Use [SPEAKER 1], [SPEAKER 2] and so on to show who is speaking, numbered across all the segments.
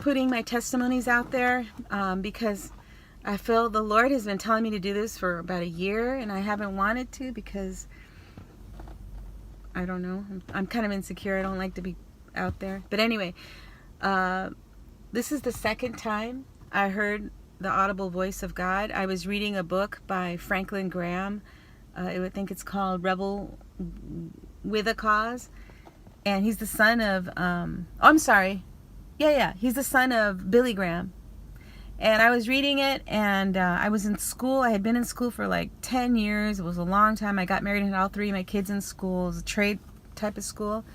[SPEAKER 1] putting my testimonies out there because I feel the Lord has been telling me to do this for about a year, and I haven't wanted to because I don't know. I'm kind of insecure. I don't like to be out there. But anyway, this is the second time I heard the audible voice of God. I was reading a book by Franklin Graham. I think it's called Rebel with a Cause. And he's the son of, he's the son of Billy Graham. And I was reading it, and I was in school. I had been in school for like 10 years. It was a long time. I got married and had all three of my kids in school. It was a trade type of school.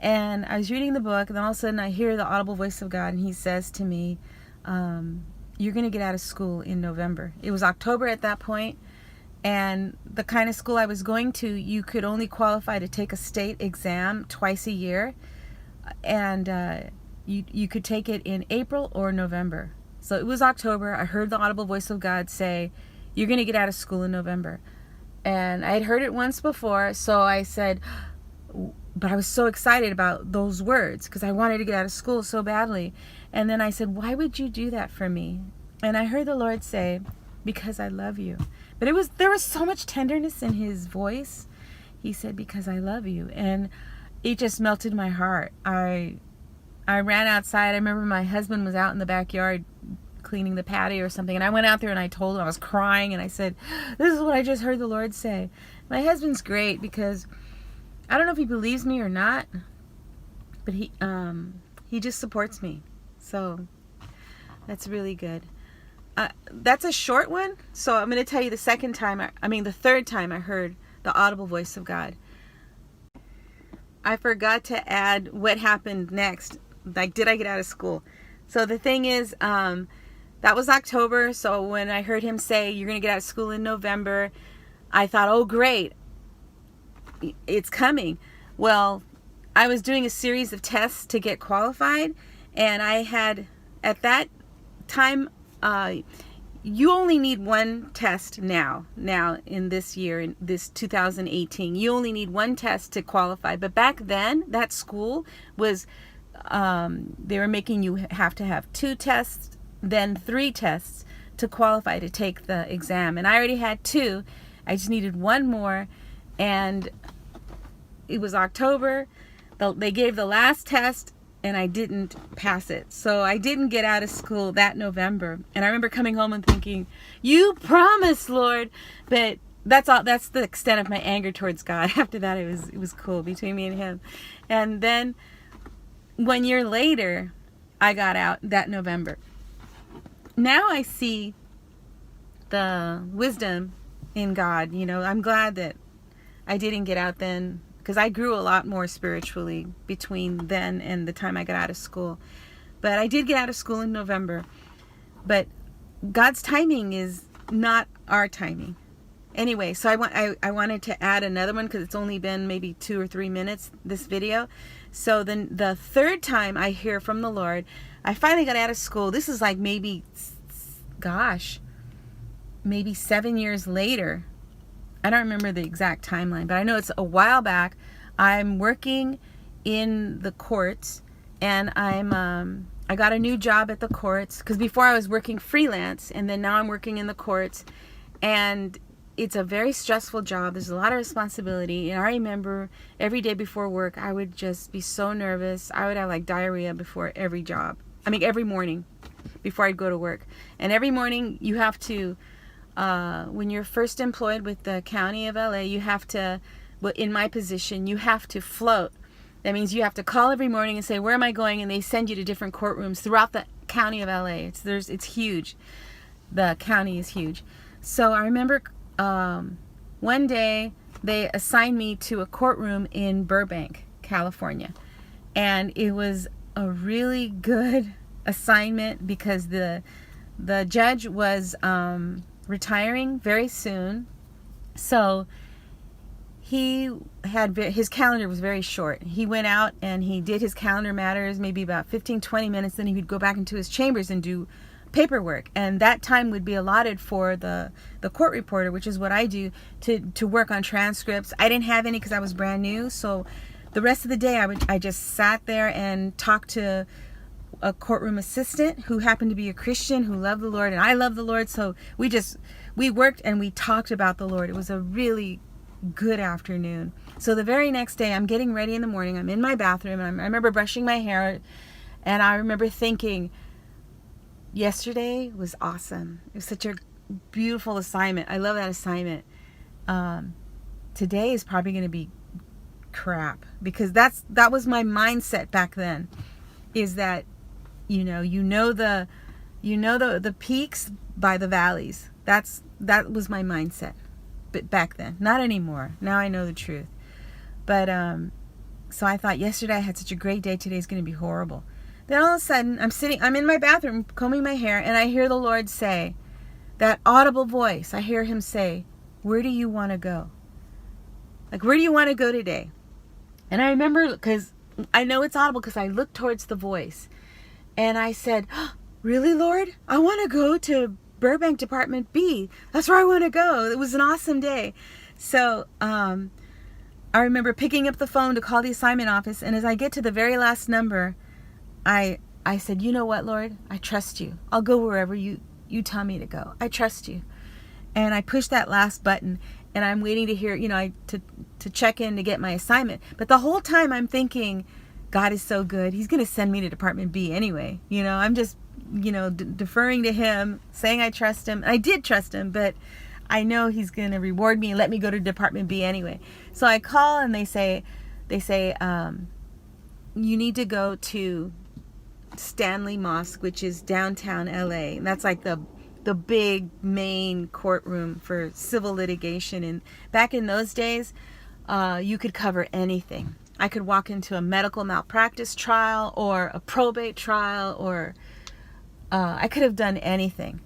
[SPEAKER 1] And I was reading the book, and then all of a sudden I hear the audible voice of God, and he says to me, you're going to get out of school in November. It was October at that point, and the kind of school I was going to, you could only qualify to take a state exam twice a year, and you could take it in April or November. So it was October. I heard the audible voice of God say, you're going to get out of school in November. And I had heard it once before, so I said, but I was so excited about those words because I wanted to get out of school so badly. And then I said, why would you do that for me? And I heard the Lord say, because I love you. But there was so much tenderness in his voice. He said, because I love you. And it just melted my heart. I ran outside. I remember my husband was out in the backyard cleaning the patio or something, and I went out there and I told him, I was crying, and I said, this is what I just heard the Lord say. My husband's great because I don't know if he believes me or not, but he just supports me. So that's really good. That's a short one, so I'm going to tell you the third time I heard the audible voice of God. I forgot to add what happened next. Like, did I get out of school? So the thing is, that was October. So when I heard him say, you're going to get out of school in November, I thought, oh, great. It's coming. Well, I was doing a series of tests to get qualified. And I had, at that time, you only need one test now in this year, in this 2018. You only need one test to qualify. But back then, that school was, they were making you have to have 2 tests, then 3 tests to qualify to take the exam. And I already had 2. I just needed 1 more. And it was October. They gave the last test, and I didn't pass it. So I didn't get out of school that November. And I remember coming home and thinking, you promised, Lord. But that's all. That's the extent of my anger towards God. After that, it was cool between me and him. And then 1 year later, I got out that November. Now I see the wisdom in God. You know, I'm glad that I didn't get out then, because I grew a lot more spiritually between then and the time I got out of school. But I did get out of school in November. But God's timing is not our timing. Anyway, so I wanted to add another one because it's only been maybe 2 or 3 minutes, this video. So then the third time I hear from the Lord, I finally got out of school. This is like maybe 7 years later. I don't remember the exact timeline, but I know it's a while back. I'm working in the courts, and I got a new job at the courts, because before I was working freelance, and then now I'm working in the courts, and it's a very stressful job. There's a lot of responsibility, and I remember every day before work, I would just be so nervous. I would have like diarrhea before every morning before I'd go to work. And every morning you have to, when you're first employed with the County of LA, you have to, well, in my position, you have to float. That means you have to call every morning and say, where am I going? And they send you to different courtrooms throughout the County of LA. It's huge. The county is huge. So I remember one day they assigned me to a courtroom in Burbank, California. And it was a really good assignment because the judge was retiring very soon. So his calendar was very short. He went out and he did his calendar matters, maybe about 15-20 minutes, then he would go back into his chambers and do paperwork, and that time would be allotted for the court reporter, which is what I do, to work on transcripts. I didn't have any because I was brand new, so the rest of the day I just sat there and talked to a courtroom assistant who happened to be a Christian who loved the Lord, and I love the Lord. So we worked and we talked about the Lord. It was a really good afternoon. So the very next day, I'm getting ready in the morning. I'm in my bathroom, and I remember brushing my hair, and I remember thinking, yesterday was awesome. It was such a beautiful assignment. I love that assignment. Today is probably going to be crap, because that was my mindset back then, is that you know the peaks by the valleys. That was my mindset, but back then, not anymore. Now I know the truth. But so I thought, yesterday I had such a great day, today's going to be horrible. Then all of a sudden I'm in my bathroom combing my hair, and I hear the Lord say, that audible voice, I hear him say, where do you want to go? Like, where do you want to go today? And I remember, because I know it's audible, because I looked towards the voice, and I said, oh, really, Lord? I want to go to Burbank Department B. That's where I want to go. It was an awesome day. So I remember picking up the phone to call the assignment office, and as I get to the very last number, I said, you know what, Lord? I trust you. I'll go wherever you tell me to go. I trust you. And I pushed that last button, and I'm waiting to hear, to check in to get my assignment. But the whole time I'm thinking, God is so good. He's going to send me to Department B anyway. I'm just, deferring to him, saying I trust him. I did trust him, but I know he's going to reward me and let me go to Department B anyway. So I call, and they say, you need to go to Stanley Mosque, which is downtown LA. And that's like the big main courtroom for civil litigation. And back in those days, you could cover anything. I could walk into a medical malpractice trial or a probate trial, or I could have done anything.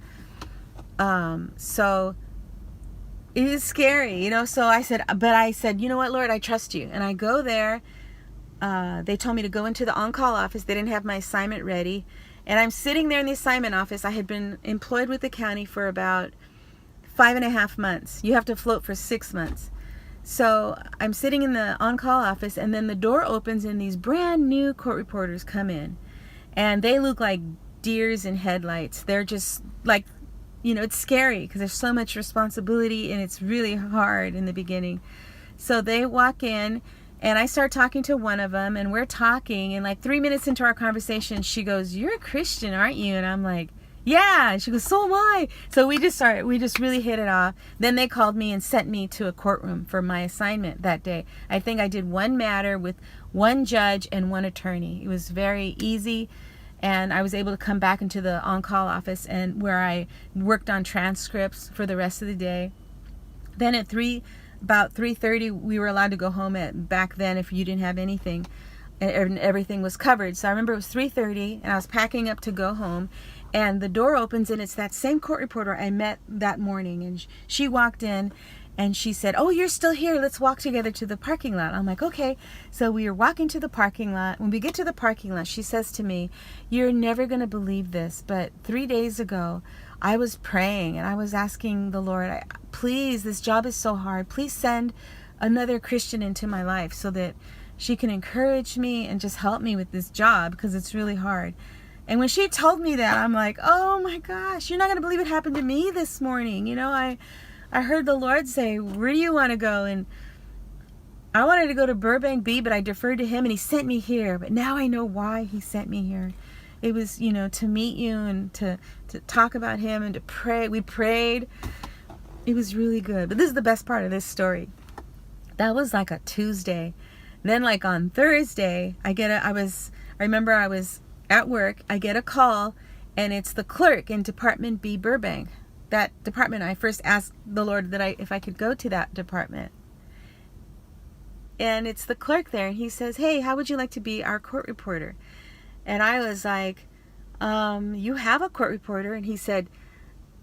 [SPEAKER 1] So it is scary, so I said, you know what, Lord, I trust you. And I go there. They told me to go into the on-call office. They didn't have my assignment ready. And I'm sitting there in the assignment office. I had been employed with the county for about 5.5 months. You have to float for 6 months. So I'm sitting in the on-call office, and then the door opens, and these brand new court reporters come in. And they look like deers in headlights. They're just like, it's scary because there's so much responsibility, and it's really hard in the beginning. So they walk in, and I start talking to one of them, and we're talking, and like 3 minutes into our conversation, she goes, you're a Christian, aren't you? And I'm like, yeah. And she goes, so am I. So we just really hit it off. Then they called me and sent me to a courtroom for my assignment that day. I think I did one matter with one judge and one attorney. It was very easy. And I was able to come back into the on-call office, and where I worked on transcripts for the rest of the day. Then at about 3:30, we were allowed to go home back then if you didn't have anything, and everything was covered. So I remember it was 3:30, and I was packing up to go home, and the door opens, and it's that same court reporter I met that morning. And she walked in, and she said, oh, you're still here. Let's walk together to the parking lot. I'm like, okay. So we were walking to the parking lot. When we get to the parking lot, she says to me, you're never going to believe this, but 3 days ago, I was praying, and I was asking the Lord, please, this job is so hard. Please send another Christian into my life so that she can encourage me and just help me with this job, because it's really hard. And when she told me that, I'm like, oh my gosh, you're not going to believe it happened to me this morning. I heard the Lord say, where do you want to go? And I wanted to go to Burbank B, but I deferred to him, and he sent me here. But now I know why he sent me here. It was, to meet you and to talk about him and to pray. We prayed. It was really good. But this is the best part of this story. That was like a Tuesday. Then like on Thursday, I remember I was at work. I get a call, and it's the clerk in Department B, Burbank. That department, I first asked the Lord if I could go to that department. And it's the clerk there, and he says, hey, how would you like to be our court reporter? And I was like, you have a court reporter? And he said,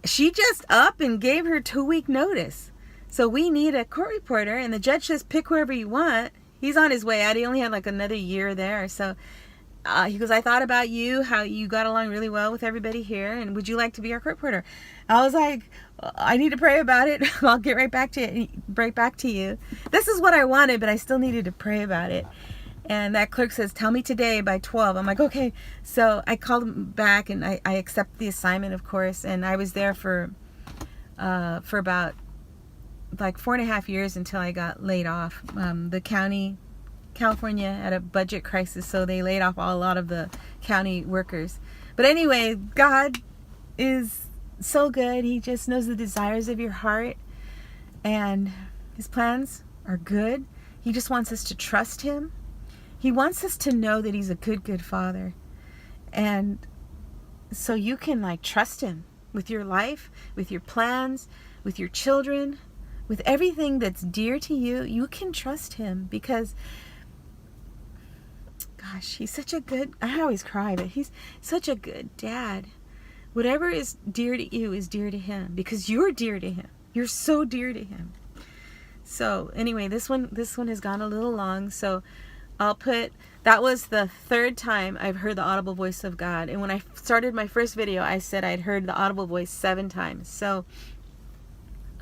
[SPEAKER 1] she just up and gave her 2-week notice. So we need a court reporter, and the judge says, pick whoever you want. He's on his way out. He only had like another year there. So he goes, I thought about you, how you got along really well with everybody here, and would you like to be our court reporter? I was like, I need to pray about it. I'll get right back to you. This is what I wanted, but I still needed to pray about it. And that clerk says, tell me today by 12. I'm like, okay. So I called him back, and I accepted the assignment, of course. And I was there for about like 4.5 years until I got laid off. The county, California, had a budget crisis, so they laid off a lot of the county workers. But anyway, God is so good. He just knows the desires of your heart, and his plans are good. He just wants us to trust him. He wants us to know that he's a good, good father. And so you can like trust him with your life, with your plans, with your children, with everything that's dear to you. You can trust him because, gosh, he's such a good, I always cry, but he's such a good dad. Whatever is dear to you is dear to him because you're dear to him. You're so dear to him. So anyway, this one has gone a little long, so I'll put, that was the third time I've heard the audible voice of God. And when I started my first video, I said I'd heard the audible voice 7 times. So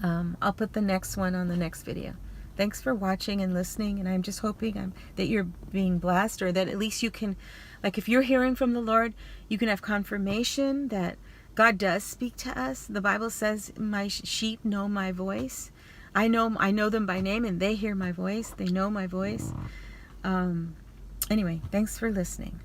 [SPEAKER 1] I'll put the next one on the next video. Thanks for watching and listening. And I'm just hoping that you're being blessed, or that at least you can, like if you're hearing from the Lord, you can have confirmation that God does speak to us. The Bible says, my sheep know my voice. I know them by name, and they hear my voice. They know my voice. Anyway, thanks for listening.